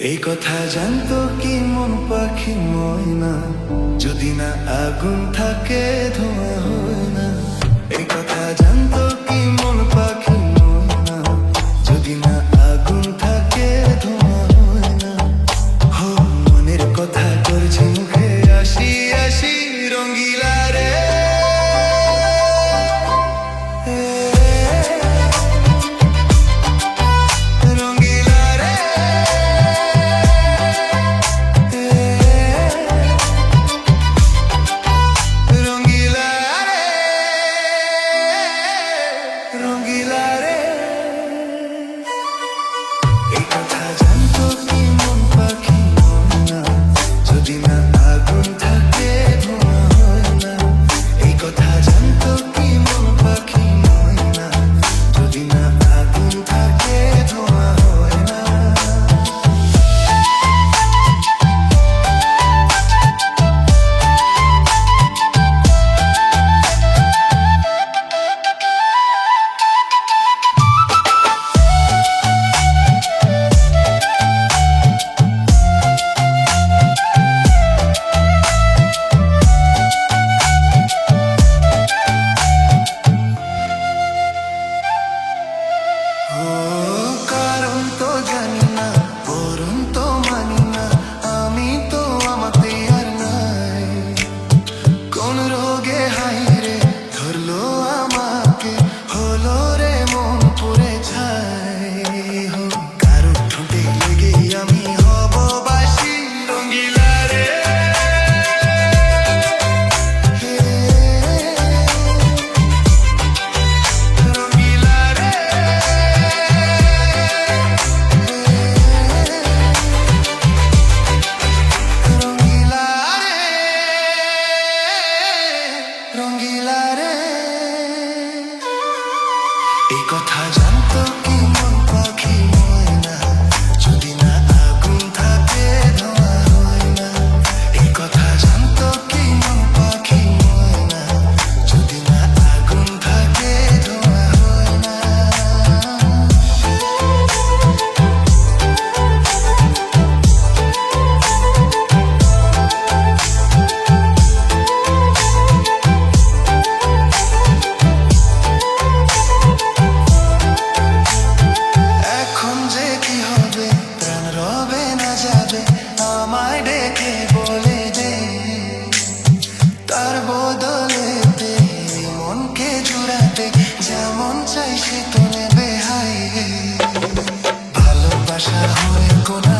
এই কথা জানতো কি মন পাখি ময়না, যদি না আগুন থাকে ধোঁয়া হয় না। এই কথা জানতো কি মন পাখি ময়না, যদি না আগুন থাকে ধোঁয়া হয় না। হো মনের কথা করছি মুখে, আসি আসি রঙ্গিলা রে। এই কথা জানতো কি মন পাখি ময়না, যদি না আগুন থাকে ধোঁয়া হয় না। এই কথা জানতো কি মন পাখি ময়না, যদি না আগুন থাকে ধোঁয়া হয় না। আমায় ডেকে বলে দে, তার বদলেতে মনকে জুড়াতে যেমন চাই সে তো নেবে। হাই ভালোবাসা হয়ে কোনা